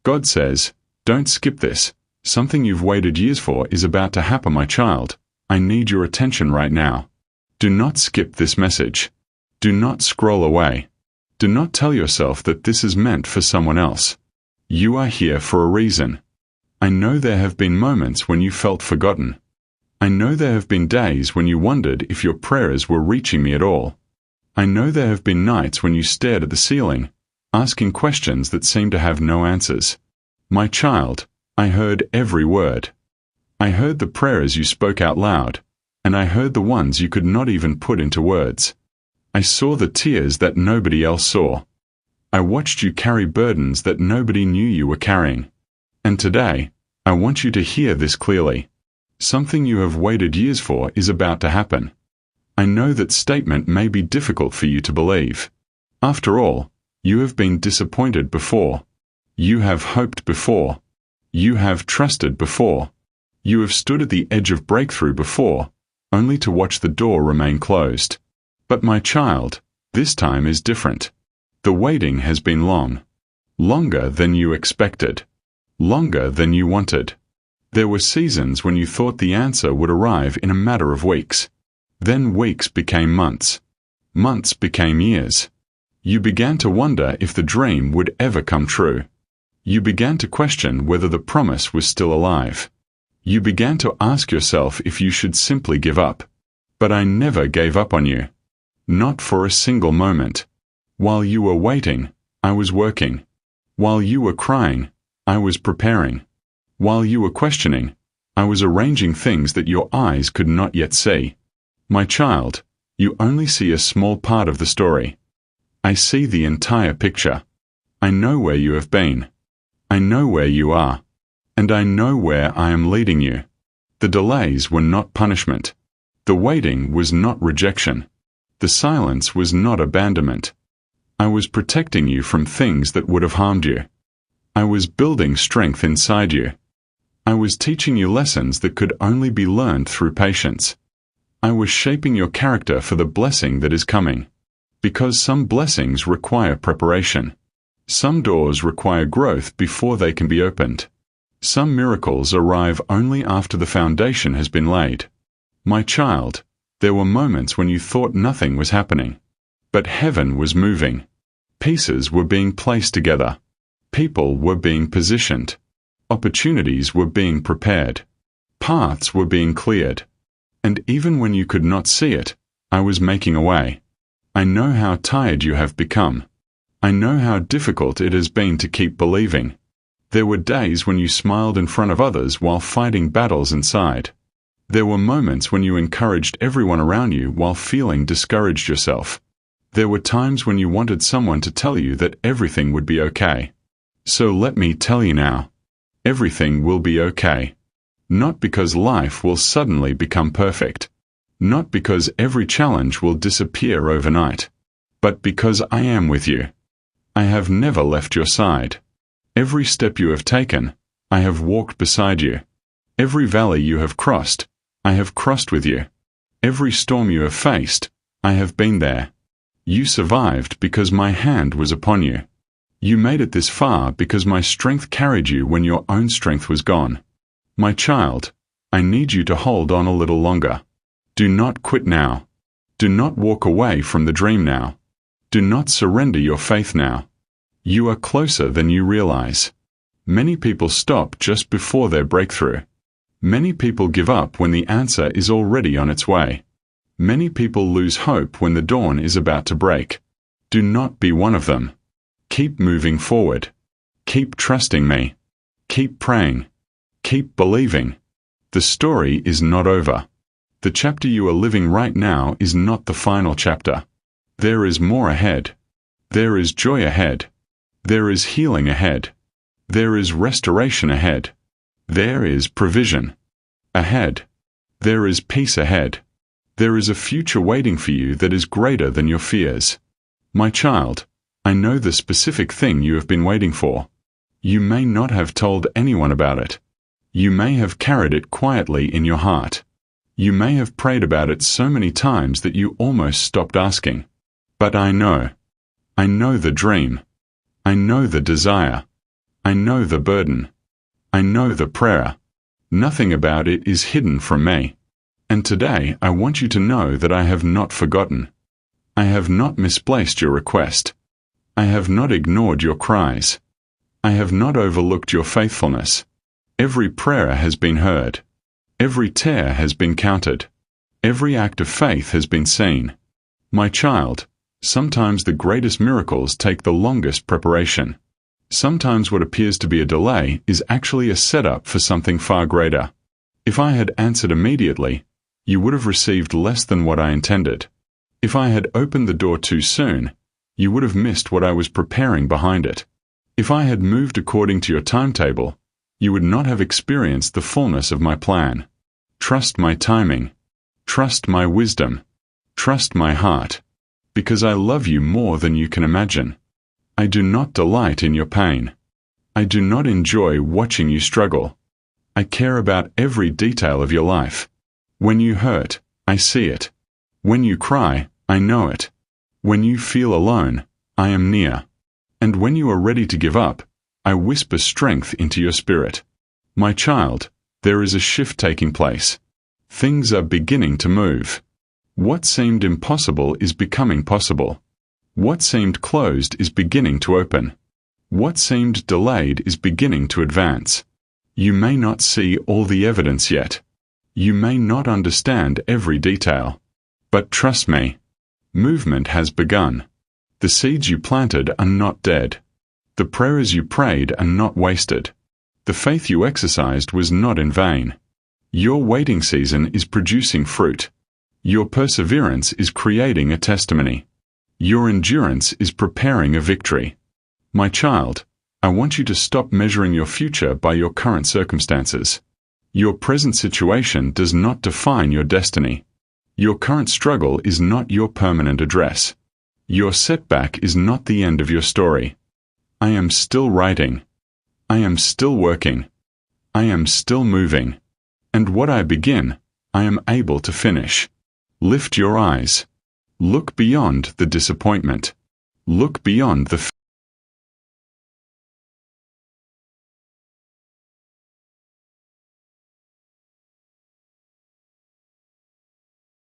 God says, "Don't skip this. Something you've waited years for is about to happen, my child. I need your attention right now. Do not skip this message. Do not scroll away. Do not tell yourself that this is meant for someone else. You are here for a reason. I know there have been moments when you felt forgotten. I know there have been days when you wondered if your prayers were reaching me at all. I know there have been nights when you stared at the ceiling, asking questions that seemed to have no answers. My child, I heard every word. I heard the prayers you spoke out loud, and I heard the ones you could not even put into words. I saw the tears that nobody else saw. I watched you carry burdens that nobody knew you were carrying. And today, I want you to hear this clearly. Something you have waited years for is about to happen. I know that statement may be difficult for you to believe. After all, you have been disappointed before. You have hoped before. You have trusted before. You have stood at the edge of breakthrough before, only to watch the door remain closed. But my child, this time is different. The waiting has been long. Longer than you expected. Longer than you wanted. There were seasons when you thought the answer would arrive in a matter of weeks. Then weeks became months. Months became years. You began to wonder if the dream would ever come true. You began to question whether the promise was still alive. You began to ask yourself if you should simply give up. But I never gave up on you. Not for a single moment. While you were waiting, I was working. While you were crying, I was preparing. While you were questioning, I was arranging things that your eyes could not yet see. My child, you only see a small part of the story. I see the entire picture. I know where you have been. I know where you are. And I know where I am leading you. The delays were not punishment. The waiting was not rejection. The silence was not abandonment. I was protecting you from things that would have harmed you. I was building strength inside you. I was teaching you lessons that could only be learned through patience. I was shaping your character for the blessing that is coming. Because some blessings require preparation. Some doors require growth before they can be opened. Some miracles arrive only after the foundation has been laid. My child, there were moments when you thought nothing was happening. But heaven was moving. Pieces were being placed together. People were being positioned. Opportunities were being prepared. Paths were being cleared. And even when you could not see it, I was making a way. I know how tired you have become. I know how difficult it has been to keep believing. There were days when you smiled in front of others while fighting battles inside. There were moments when you encouraged everyone around you while feeling discouraged yourself. There were times when you wanted someone to tell you that everything would be okay. So let me tell you now. Everything will be okay. Not because life will suddenly become perfect. Not because every challenge will disappear overnight. But because I am with you. I have never left your side. Every step you have taken, I have walked beside you. Every valley you have crossed, I have crossed with you. Every storm you have faced, I have been there. You survived because my hand was upon you. You made it this far because my strength carried you when your own strength was gone. My child, I need you to hold on a little longer. Do not quit now. Do not walk away from the dream now. Do not surrender your faith now. You are closer than you realize. Many people stop just before their breakthrough. Many people give up when the answer is already on its way. Many people lose hope when the dawn is about to break. Do not be one of them. Keep moving forward. Keep trusting me. Keep praying. Keep believing. The story is not over. The chapter you are living right now is not the final chapter. There is more ahead. There is joy ahead. There is healing ahead. There is restoration ahead. There is provision ahead. There is peace ahead. There is a future waiting for you that is greater than your fears. My child, I know the specific thing you have been waiting for. You may not have told anyone about it. You may have carried it quietly in your heart. You may have prayed about it so many times that you almost stopped asking. But I know. I know the dream. I know the desire. I know the burden. I know the prayer. Nothing about it is hidden from me. And today I want you to know that I have not forgotten. I have not misplaced your request. I have not ignored your cries. I have not overlooked your faithfulness. Every prayer has been heard. Every tear has been counted. Every act of faith has been seen. My child, sometimes the greatest miracles take the longest preparation. Sometimes what appears to be a delay is actually a setup for something far greater. If I had answered immediately, you would have received less than what I intended. If I had opened the door too soon, you would have missed what I was preparing behind it. If I had moved according to your timetable, you would not have experienced the fullness of my plan. Trust my timing. Trust my wisdom. Trust my heart. Because I love you more than you can imagine. I do not delight in your pain. I do not enjoy watching you struggle. I care about every detail of your life. When you hurt, I see it. When you cry, I know it. When you feel alone, I am near. And when you are ready to give up, I whisper strength into your spirit. My child, there is a shift taking place. Things are beginning to move. What seemed impossible is becoming possible. What seemed closed is beginning to open. What seemed delayed is beginning to advance. You may not see all the evidence yet. You may not understand every detail. But trust me, movement has begun. The seeds you planted are not dead. The prayers you prayed are not wasted. The faith you exercised was not in vain. Your waiting season is producing fruit. Your perseverance is creating a testimony. Your endurance is preparing a victory. My child, I want you to stop measuring your future by your current circumstances. Your present situation does not define your destiny. Your current struggle is not your permanent address. Your setback is not the end of your story. I am still writing. I am still working. I am still moving. And what I begin, I am able to finish. Lift your eyes. Look beyond the disappointment. Look beyond the